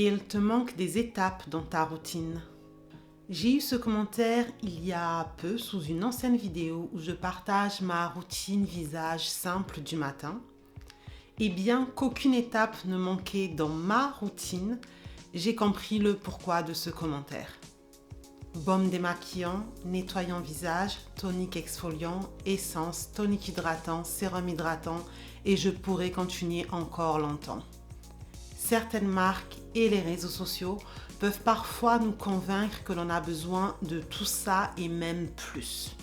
Il te manque des étapes dans ta routine. J'ai eu ce commentaire il y a peu sous une ancienne vidéo où je partage ma routine visage simple du matin. Et bien qu'aucune étape ne manquait dans ma routine, j'ai compris le pourquoi de ce commentaire. Baume démaquillant, nettoyant visage, tonique exfoliant, essence, tonique hydratant, sérum hydratant et je pourrais continuer encore longtemps. Certaines marques et les réseaux sociaux peuvent parfois nous convaincre que l'on a besoin de tout ça et même plus.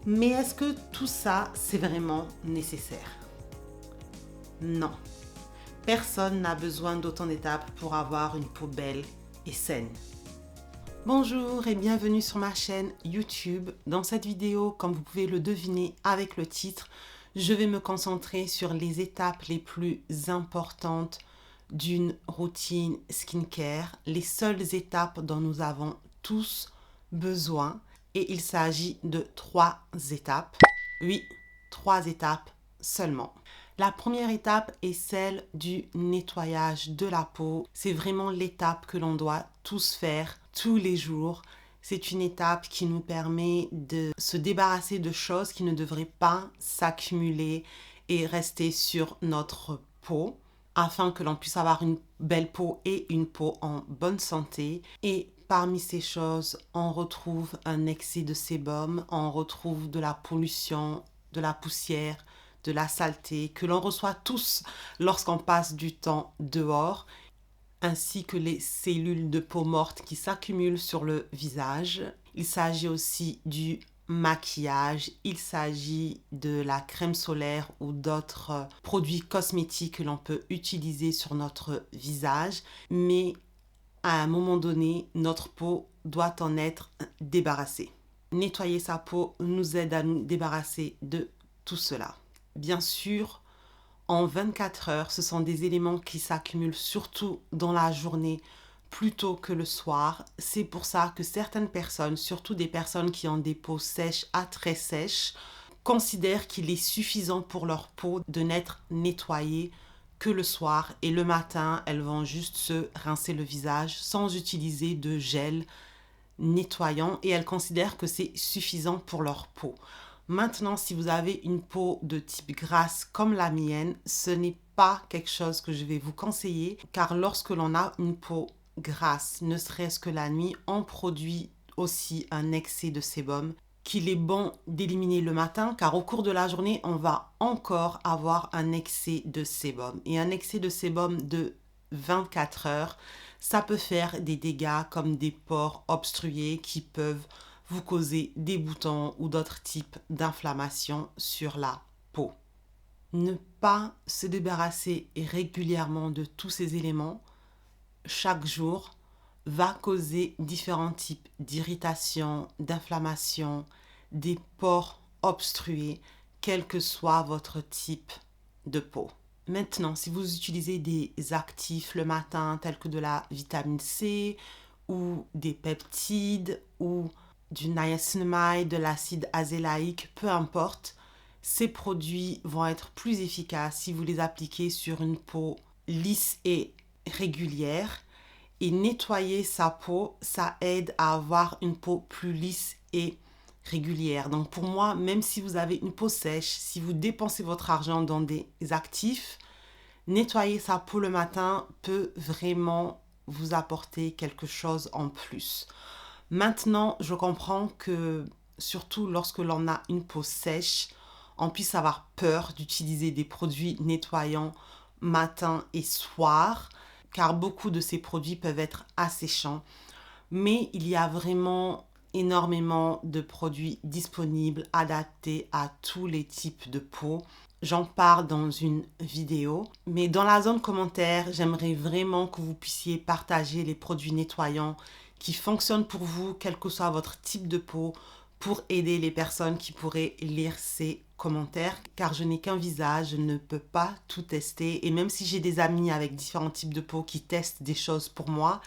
Mais est-ce que tout ça, c'est vraiment nécessaire? Non. Personne n'a besoin d'autant d'étapes pour avoir une peau belle et saine. Bonjour et bienvenue sur ma chaîne YouTube. Dans cette vidéo, comme vous pouvez le deviner avec le titre, je vais me concentrer sur les étapes les plus importantes d'une routine skincare, les seules étapes dont nous avons tous besoin. Et il s'agit de 3 étapes. Oui, 3 étapes seulement. La première étape est celle du nettoyage de la peau. C'est vraiment l'étape que l'on doit tous faire tous les jours. C'est une étape qui nous permet de se débarrasser de choses qui ne devraient pas s'accumuler et rester sur notre peau afin que l'on puisse avoir une belle peau et une peau en bonne santé. Et parmi ces choses, on retrouve un excès de sébum, on retrouve de la pollution, de la poussière, de la saleté que l'on reçoit tous lorsqu'on passe du temps dehors, ainsi que les cellules de peau morte qui s'accumulent sur le visage. Il s'agit aussi du maquillage, il s'agit de la crème solaire ou d'autres produits cosmétiques que l'on peut utiliser sur notre visage, mais à un moment donné, notre peau doit en être débarrassée. Nettoyer sa peau nous aide à nous débarrasser de tout cela. Bien sûr, en 24 heures, ce sont des éléments qui s'accumulent surtout dans la journée plutôt que le soir. C'est pour ça que certaines personnes, surtout des personnes qui ont des peaux sèches à très sèches, considèrent qu'il est suffisant pour leur peau de n'être nettoyée que le soir et le matin, elles vont juste se rincer le visage sans utiliser de gel nettoyant et elles considèrent que c'est suffisant pour leur peau. Maintenant, si vous avez une peau de type grasse comme la mienne, ce n'est pas quelque chose que je vais vous conseiller car lorsque l'on a une peau grasse, ne serait-ce que la nuit, on produit aussi un excès de sébum qu'il est bon d'éliminer le matin car au cours de la journée, on va encore avoir un excès de sébum. Et un excès de sébum de 24 heures, ça peut faire des dégâts comme des pores obstrués qui peuvent vous causer des boutons ou d'autres types d'inflammation sur la peau. Ne pas se débarrasser régulièrement de tous ces éléments chaque jour va causer différents types d'irritation, d'inflammation, des pores obstrués, quel que soit votre type de peau. Maintenant, si vous utilisez des actifs le matin tels que de la vitamine C ou des peptides ou du niacinamide, de l'acide azélaïque, peu importe, ces produits vont être plus efficaces si vous les appliquez sur une peau lisse et régulière. Et nettoyer sa peau, ça aide à avoir une peau plus lisse et régulière. Donc pour moi, même si vous avez une peau sèche, si vous dépensez votre argent dans des actifs, nettoyer sa peau le matin peut vraiment vous apporter quelque chose en plus. Maintenant, je comprends que, surtout lorsque l'on a une peau sèche, on puisse avoir peur d'utiliser des produits nettoyants matin et soir, car beaucoup de ces produits peuvent être asséchants. Mais il y a vraiment énormément de produits disponibles, adaptés à tous les types de peau. J'en parle dans une vidéo, mais dans la zone commentaire, j'aimerais vraiment que vous puissiez partager les produits nettoyants qui fonctionnent pour vous, quel que soit votre type de peau, pour aider les personnes qui pourraient lire ces commentaires, car je n'ai qu'un visage, je ne peux pas tout tester, et même si j'ai des amis avec différents types de peau qui testent des choses pour moi,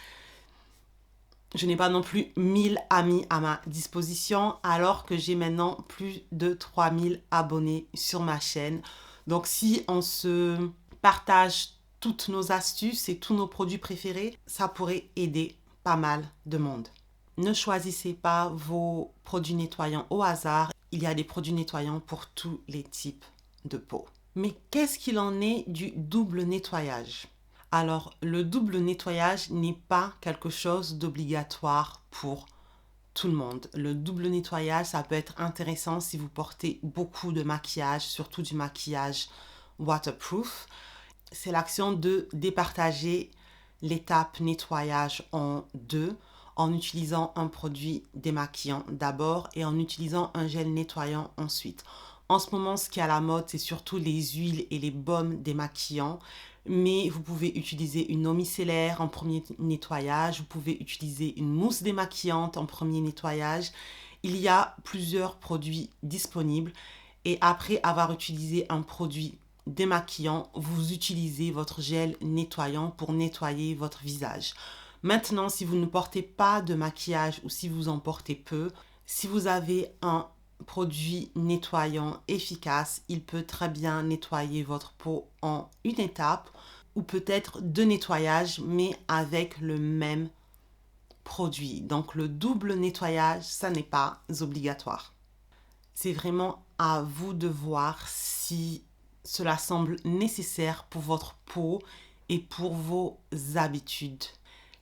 je n'ai pas non plus 1000 amis à ma disposition, alors que j'ai maintenant plus de 3000 abonnés sur ma chaîne. Donc si on se partage toutes nos astuces et tous nos produits préférés, ça pourrait aider pas mal de monde. Ne choisissez pas vos produits nettoyants au hasard. Il y a des produits nettoyants pour tous les types de peau. Mais qu'est-ce qu'il en est du double nettoyage? Alors, le double nettoyage n'est pas quelque chose d'obligatoire pour tout le monde. Le double nettoyage, ça peut être intéressant si vous portez beaucoup de maquillage, surtout du maquillage waterproof. C'est l'action de départager l'étape nettoyage en deux, en utilisant un produit démaquillant d'abord et en utilisant un gel nettoyant ensuite. En ce moment, ce qui est à la mode, c'est surtout les huiles et les baumes démaquillants, mais vous pouvez utiliser une eau micellaire en premier nettoyage, vous pouvez utiliser une mousse démaquillante en premier nettoyage. Il y a plusieurs produits disponibles et après avoir utilisé un produit démaquillant, vous utilisez votre gel nettoyant pour nettoyer votre visage. Maintenant, si vous ne portez pas de maquillage ou si vous en portez peu, si vous avez un produit nettoyant efficace, il peut très bien nettoyer votre peau en une étape ou peut-être deux nettoyages, mais avec le même produit. Donc le double nettoyage, ça n'est pas obligatoire. C'est vraiment à vous de voir si cela semble nécessaire pour votre peau et pour vos habitudes.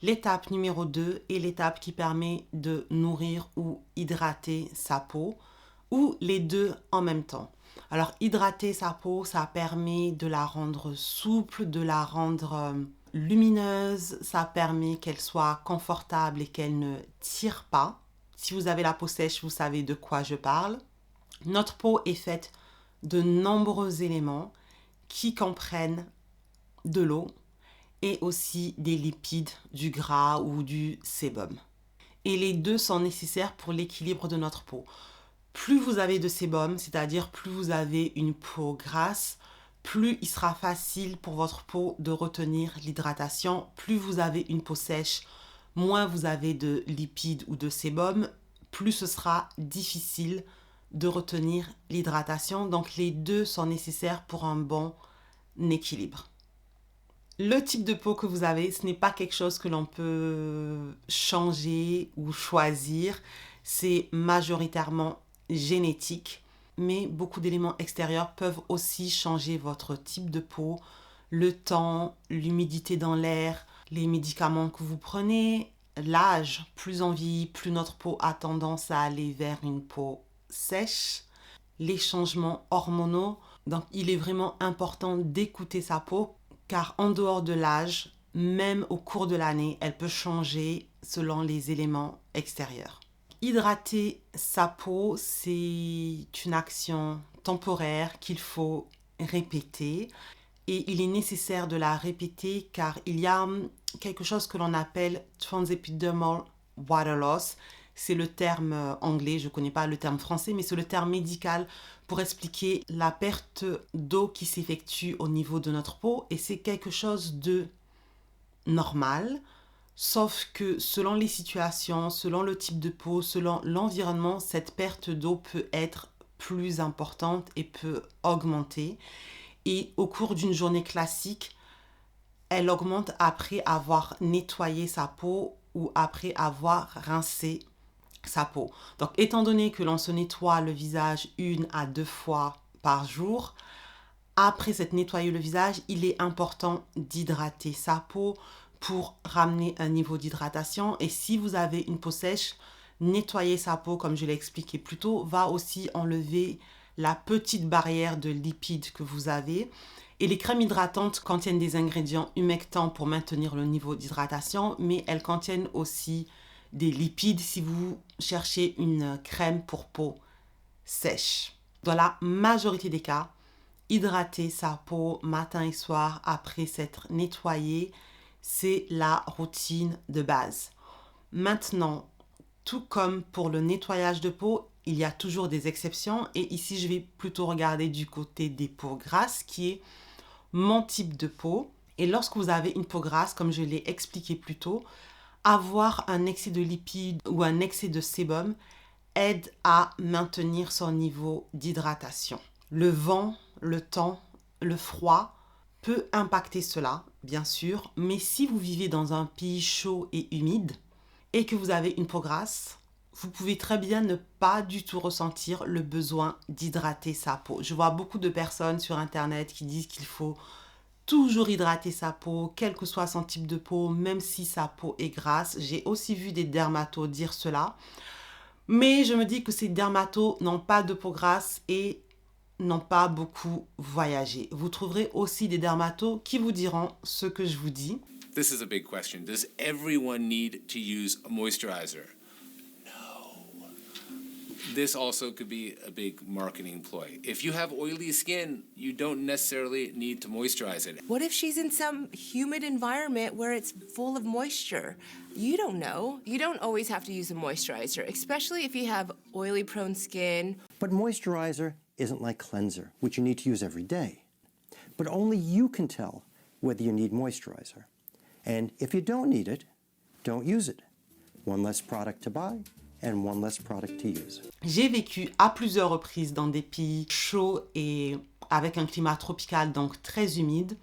L'étape numéro 2 est l'étape qui permet de nourrir ou hydrater sa peau, ou les deux en même temps. Alors, hydrater sa peau, ça permet de la rendre souple, de la rendre lumineuse, ça permet qu'elle soit confortable et qu'elle ne tire pas. Si vous avez la peau sèche, vous savez de quoi je parle. Notre peau est faite de nombreux éléments qui comprennent de l'eau et aussi des lipides, du gras ou du sébum. Et les deux sont nécessaires pour l'équilibre de notre peau. Plus vous avez de sébum, c'est-à-dire plus vous avez une peau grasse, plus il sera facile pour votre peau de retenir l'hydratation. Plus vous avez une peau sèche, moins vous avez de lipides ou de sébum, plus ce sera difficile de retenir l'hydratation. Donc les deux sont nécessaires pour un bon équilibre. Le type de peau que vous avez, ce n'est pas quelque chose que l'on peut changer ou choisir. C'est majoritairement génétique, mais beaucoup d'éléments extérieurs peuvent aussi changer votre type de peau. Le temps, l'humidité dans l'air, les médicaments que vous prenez, l'âge. Plus on vieillit, plus notre peau a tendance à aller vers une peau sèche. Les changements hormonaux. Donc, il est vraiment important d'écouter sa peau, car en dehors de l'âge, même au cours de l'année, elle peut changer selon les éléments extérieurs. Hydrater sa peau, c'est une action temporaire qu'il faut répéter. Et il est nécessaire de la répéter car il y a quelque chose que l'on appelle transepidermal water loss. C'est le terme anglais, je ne connais pas le terme français, mais c'est le terme médical pour expliquer la perte d'eau qui s'effectue au niveau de notre peau. Et c'est quelque chose de normal, sauf que selon les situations, selon le type de peau, selon l'environnement, cette perte d'eau peut être plus importante et peut augmenter. Et au cours d'une journée classique, elle augmente après avoir nettoyé sa peau ou après avoir rincé sa peau. Donc, étant donné que l'on se nettoie le visage 1 à 2 fois par jour, après s'être nettoyé le visage, il est important d'hydrater sa peau pour ramener un niveau d'hydratation. Et si vous avez une peau sèche, nettoyer sa peau, comme je l'ai expliqué plus tôt, va aussi enlever la petite barrière de lipides que vous avez. Et les crèmes hydratantes contiennent des ingrédients humectants pour maintenir le niveau d'hydratation, mais elles contiennent aussi des lipides si vous cherchez une crème pour peau sèche. Dans la majorité des cas, hydrater sa peau matin et soir après s'être nettoyée, c'est la routine de base. Maintenant, tout comme pour le nettoyage de peau, il y a toujours des exceptions et ici je vais plutôt regarder du côté des peaux grasses qui est mon type de peau. Et lorsque vous avez une peau grasse, comme je l'ai expliqué plus tôt, avoir un excès de lipides ou un excès de sébum aide à maintenir son niveau d'hydratation. Le vent, le temps, le froid peut impacter cela bien sûr, mais si vous vivez dans un pays chaud et humide et que vous avez une peau grasse, vous pouvez très bien ne pas du tout ressentir le besoin d'hydrater sa peau. Je vois beaucoup de personnes sur Internet qui disent qu'il faut toujours hydrater sa peau, quel que soit son type de peau, même si sa peau est grasse. J'ai aussi vu des dermatos dire cela. Mais je me dis que ces dermatos n'ont pas de peau grasse et n'ont pas beaucoup voyagé. Vous trouverez aussi des dermatos qui vous diront ce que je vous dis. This is a big question. Does everyone need to use a moisturizer? This also could be a big marketing ploy. If you have oily skin, you don't necessarily need to moisturize it. What if she's in some humid environment where it's full of moisture? You don't know. You don't always have to use a moisturizer, especially if you have oily prone skin. But moisturizer isn't like cleanser, which you need to use every day. But only you can tell whether you need moisturizer. And if you don't need it, don't use it. One less product to buy and one less product to use. J'ai vécu à plusieurs reprises dans des pays chauds et avec un climat tropical, donc très humide.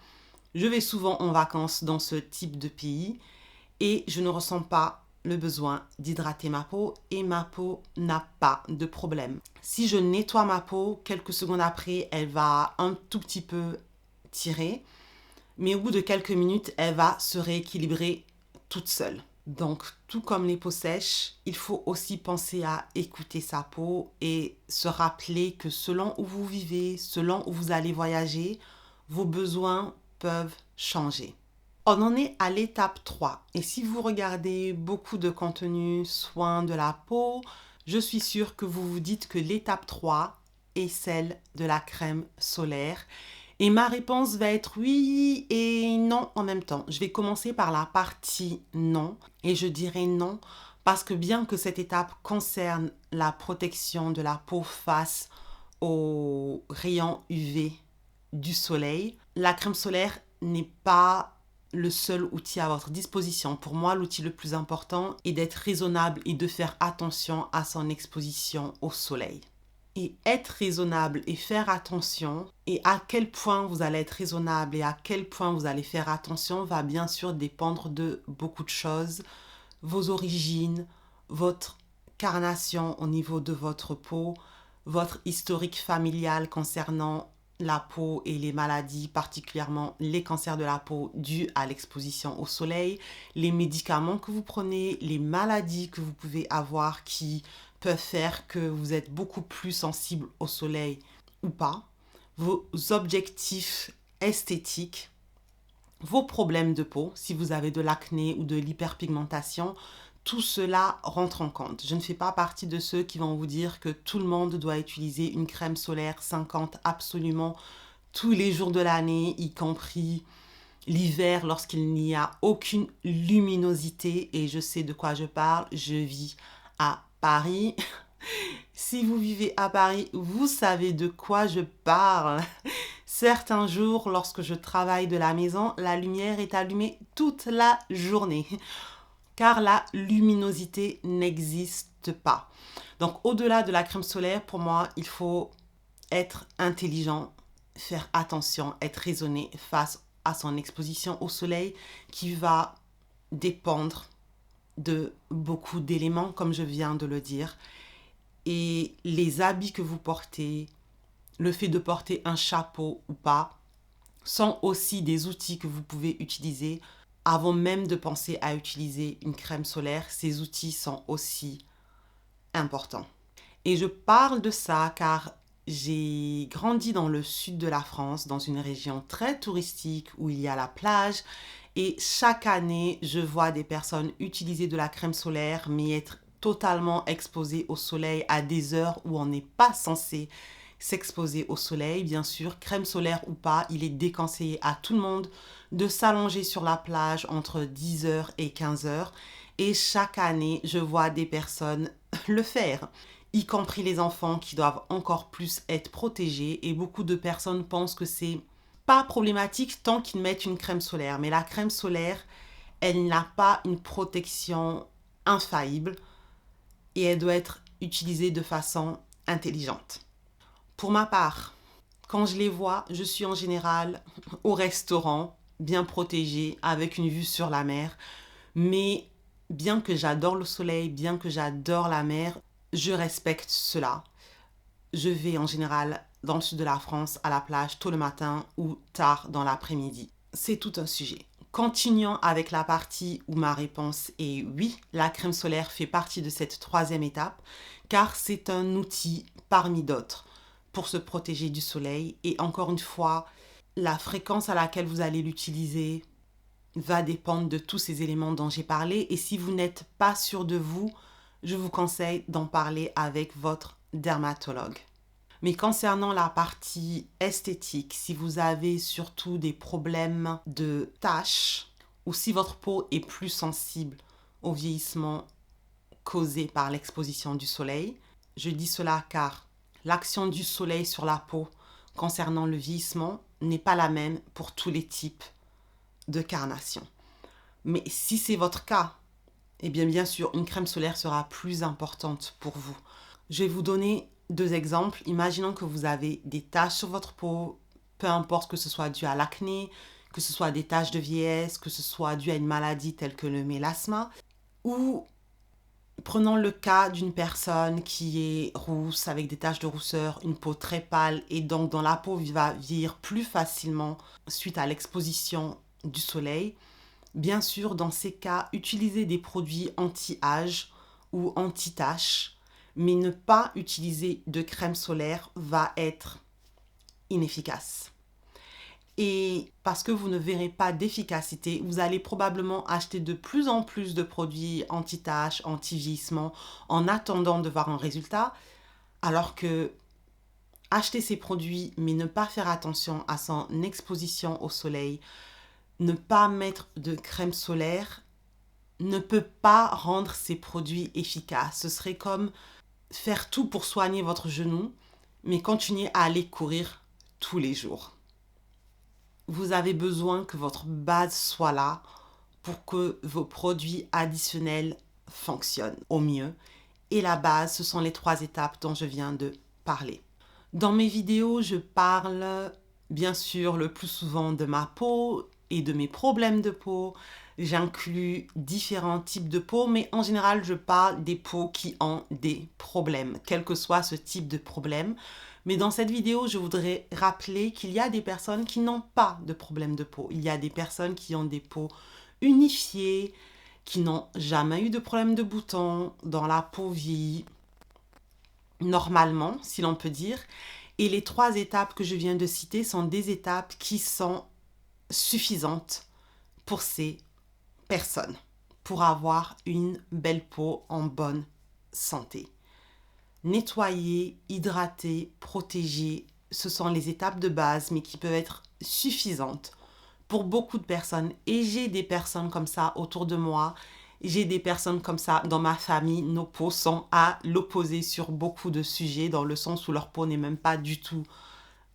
Je vais souvent en vacances dans ce type de pays et je ne ressens pas le besoin d'hydrater ma peau et ma peau n'a pas de problème. Si je nettoie ma peau, quelques secondes après, elle va un tout petit peu tirer, mais au bout de quelques minutes, elle va se rééquilibrer toute seule. Donc, tout comme les peaux sèches, il faut aussi penser à écouter sa peau et se rappeler que selon où vous vivez, selon où vous allez voyager, vos besoins peuvent changer. On en est à l'étape 3. Et si vous regardez beaucoup de contenu soins de la peau, je suis sûre que vous vous dites que l'étape 3 est celle de la crème solaire. Et ma réponse va être oui et non en même temps. Je vais commencer par la partie non. Et je dirais non parce que bien que cette étape concerne la protection de la peau face aux rayons UV du soleil, la crème solaire n'est pas le seul outil à votre disposition. Pour moi, l'outil le plus important est d'être raisonnable et de faire attention à son exposition au soleil. Et être raisonnable et faire attention, et à quel point vous allez être raisonnable et à quel point vous allez faire attention va bien sûr dépendre de beaucoup de choses. Vos origines, votre carnation au niveau de votre peau, votre historique familial concernant la peau et les maladies, particulièrement les cancers de la peau dus à l'exposition au soleil, les médicaments que vous prenez, les maladies que vous pouvez avoir qui peuvent faire que vous êtes beaucoup plus sensible au soleil ou pas, vos objectifs esthétiques, vos problèmes de peau, si vous avez de l'acné ou de l'hyperpigmentation, tout cela rentre en compte. Je ne fais pas partie de ceux qui vont vous dire que tout le monde doit utiliser une crème solaire 50 absolument tous les jours de l'année, y compris l'hiver lorsqu'il n'y a aucune luminosité. Et je sais de quoi je parle, je vis à Paris. Si vous vivez à Paris, vous savez de quoi je parle. Certains jours, lorsque je travaille de la maison, la lumière est allumée toute la journée, car la luminosité n'existe pas. Donc, au-delà de la crème solaire, pour moi, il faut être intelligent, faire attention, être raisonné face à son exposition au soleil qui va dépendre de beaucoup d'éléments, comme je viens de le dire. Et les habits que vous portez, le fait de porter un chapeau ou pas, sont aussi des outils que vous pouvez utiliser avant même de penser à utiliser une crème solaire. Ces outils sont aussi importants. Et je parle de ça car j'ai grandi dans le sud de la France, dans une région très touristique où il y a la plage. Et chaque année, je vois des personnes utiliser de la crème solaire, mais être totalement exposées au soleil à des heures où on n'est pas censé s'exposer au soleil. Bien sûr, crème solaire ou pas, il est déconseillé à tout le monde de s'allonger sur la plage entre 10h et 15h. Et chaque année, je vois des personnes le faire, y compris les enfants qui doivent encore plus être protégés. Et beaucoup de personnes pensent que c'est pas problématique tant qu'ils mettent une crème solaire. Mais la crème solaire, elle n'a pas une protection infaillible et elle doit être utilisée de façon intelligente. Pour ma part, quand je les vois, je suis en général au restaurant bien protégé, avec une vue sur la mer. Mais bien que j'adore le soleil, bien que j'adore la mer, je respecte cela. Je vais en général dans le sud de la France à la plage tôt le matin ou tard dans l'après-midi. C'est tout un sujet. Continuons avec la partie où ma réponse est oui, la crème solaire fait partie de cette troisième étape car c'est un outil parmi d'autres pour se protéger du soleil et encore une fois, la fréquence à laquelle vous allez l'utiliser va dépendre de tous ces éléments dont j'ai parlé et si vous n'êtes pas sûr de vous, je vous conseille d'en parler avec votre dermatologue. Mais concernant la partie esthétique, si vous avez surtout des problèmes de taches ou si votre peau est plus sensible au vieillissement causé par l'exposition du soleil, je dis cela car l'action du soleil sur la peau concernant le vieillissement n'est pas la même pour tous les types de carnation. Mais si c'est votre cas, eh bien sûr, une crème solaire sera plus importante pour vous. Je vais vous donner 2 exemples. Imaginons que vous avez des taches sur votre peau, peu importe que ce soit dû à l'acné, que ce soit des taches de vieillesse, que ce soit dû à une maladie telle que le mélasma, ou prenons le cas d'une personne qui est rousse avec des taches de rousseur, une peau très pâle et donc dont la peau va vieillir plus facilement suite à l'exposition du soleil. Bien sûr, dans ces cas, utilisez des produits anti-âge ou anti-taches, mais ne pas utiliser de crème solaire va être inefficace. Et parce que vous ne verrez pas d'efficacité, vous allez probablement acheter de plus en plus de produits anti-taches, anti-vieillissement en attendant de voir un résultat, alors que acheter ces produits mais ne pas faire attention à son exposition au soleil, ne pas mettre de crème solaire ne peut pas rendre ces produits efficaces. Ce serait comme faire tout pour soigner votre genou, mais continuer à aller courir tous les jours. Vous avez besoin que votre base soit là pour que vos produits additionnels fonctionnent au mieux. Et la base, ce sont les 3 étapes dont je viens de parler. Dans mes vidéos, je parle bien sûr le plus souvent de ma peau et de mes problèmes de peau. J'inclus différents types de peau, mais en général, je parle des peaux qui ont des problèmes, quel que soit ce type de problème. Mais dans cette vidéo, je voudrais rappeler qu'il y a des personnes qui n'ont pas de problème de peau. Il y a des personnes qui ont des peaux unifiées, qui n'ont jamais eu de problème de boutons, dont la peau vieillit normalement, si l'on peut dire. Et les 3 étapes que je viens de citer sont des étapes qui sont suffisantes pour ces personnes, pour avoir une belle peau en bonne santé. Nettoyer, hydrater, protéger, ce sont les étapes de base, mais qui peuvent être suffisantes pour beaucoup de personnes. Et j'ai des personnes comme ça autour de moi. J'ai des personnes comme ça dans ma famille. Nos peaux sont à l'opposé sur beaucoup de sujets, dans le sens où leur peau n'est même pas du tout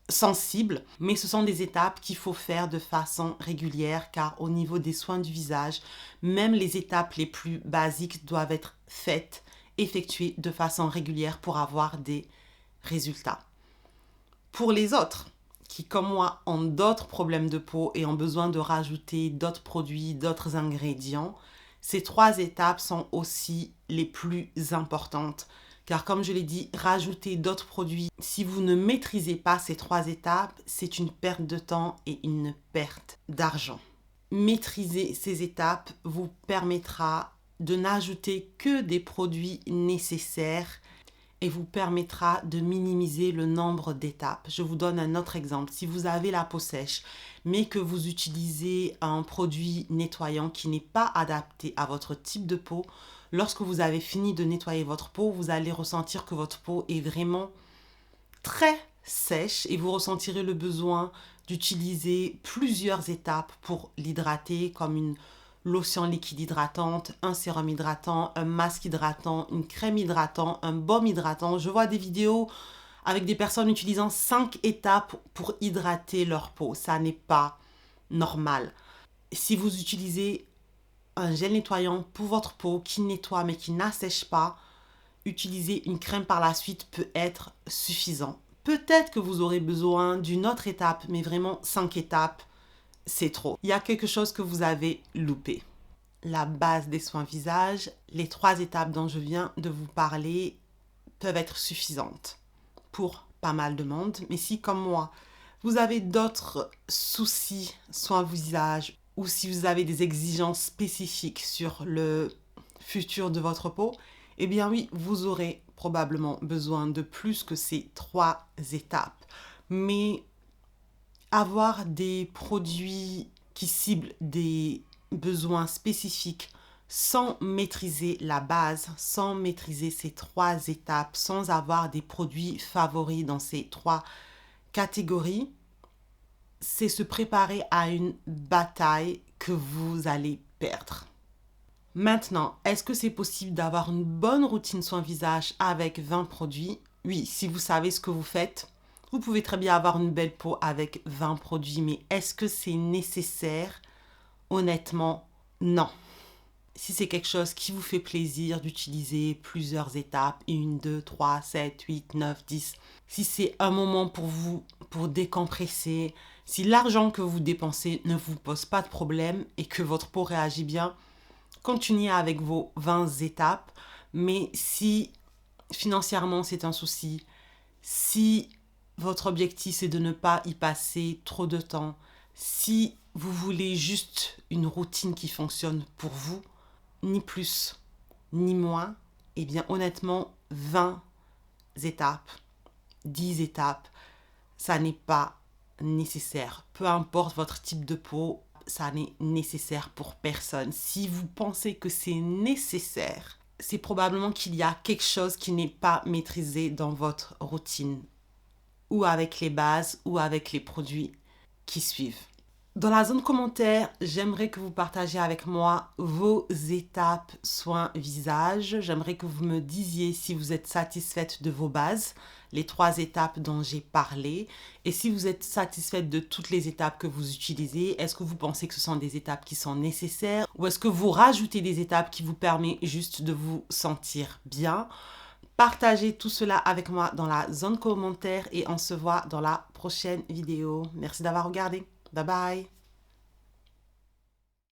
sensible. Mais ce sont des étapes qu'il faut faire de façon régulière, car au niveau des soins du visage, même les étapes les plus basiques doivent être faites, effectuées de façon régulière pour avoir des résultats. Pour les autres, qui comme moi ont d'autres problèmes de peau et ont besoin de rajouter d'autres produits, d'autres ingrédients, ces 3 étapes sont aussi les plus importantes. Car comme je l'ai dit, rajouter d'autres produits, si vous ne maîtrisez pas ces 3 étapes, c'est une perte de temps et une perte d'argent. Maîtriser ces étapes vous permettra de n'ajouter que des produits nécessaires et vous permettra de minimiser le nombre d'étapes. Je vous donne un autre exemple. Si vous avez la peau sèche, mais que vous utilisez un produit nettoyant qui n'est pas adapté à votre type de peau, lorsque vous avez fini de nettoyer votre peau, vous allez ressentir que votre peau est vraiment très sèche et vous ressentirez le besoin d'utiliser plusieurs étapes pour l'hydrater, comme une lotion liquide hydratante, un sérum hydratant, un masque hydratant, une crème hydratant, un baume hydratant. Je vois des vidéos avec des personnes utilisant 5 étapes pour hydrater leur peau. Ça n'est pas normal. Si vous utilisez un gel nettoyant pour votre peau qui nettoie mais qui n'assèche pas, utiliser une crème par la suite peut être suffisant. Peut-être que vous aurez besoin d'une autre étape, mais vraiment 5 étapes c'est trop. Il y a quelque chose que vous avez loupé. La base des soins visage, les 3 étapes dont je viens de vous parler peuvent être suffisantes pour pas mal de monde. Mais si, comme moi, vous avez d'autres soucis soins visage ou si vous avez des exigences spécifiques sur le futur de votre peau, eh bien oui, vous aurez probablement besoin de plus que ces 3 étapes. Mais avoir des produits qui ciblent des besoins spécifiques sans maîtriser la base, sans maîtriser ces 3 étapes, sans avoir des produits favoris dans ces 3 catégories, c'est se préparer à une bataille que vous allez perdre. Maintenant, est-ce que c'est possible d'avoir une bonne routine soin visage avec 20 produits? Oui, si vous savez ce que vous faites, vous pouvez très bien avoir une belle peau avec 20 produits, mais est-ce que c'est nécessaire? Honnêtement, non. Si c'est quelque chose qui vous fait plaisir d'utiliser plusieurs étapes, 1, 2, 3, 7, 8, 9, 10, si c'est un moment pour vous, pour décompresser, si l'argent que vous dépensez ne vous pose pas de problème et que votre peau réagit bien, continuez avec vos 20 étapes. Mais si financièrement c'est un souci, si votre objectif c'est de ne pas y passer trop de temps, si vous voulez juste une routine qui fonctionne pour vous, ni plus, ni moins, eh bien honnêtement, 20 étapes, 10 étapes, ça n'est pas nécessaire. Peu importe votre type de peau, ça n'est nécessaire pour personne. Si vous pensez que c'est nécessaire, c'est probablement qu'il y a quelque chose qui n'est pas maîtrisé dans votre routine, ou avec les bases, ou avec les produits qui suivent. Dans la zone commentaire, j'aimerais que vous partagiez avec moi vos étapes soins visage. J'aimerais que vous me disiez si vous êtes satisfaite de vos bases, les 3 étapes dont j'ai parlé. Et si vous êtes satisfaite de toutes les étapes que vous utilisez, est-ce que vous pensez que ce sont des étapes qui sont nécessaires ou est-ce que vous rajoutez des étapes qui vous permettent juste de vous sentir bien? Partagez tout cela avec moi dans la zone commentaire et on se voit dans la prochaine vidéo. Merci d'avoir regardé. Bye bye.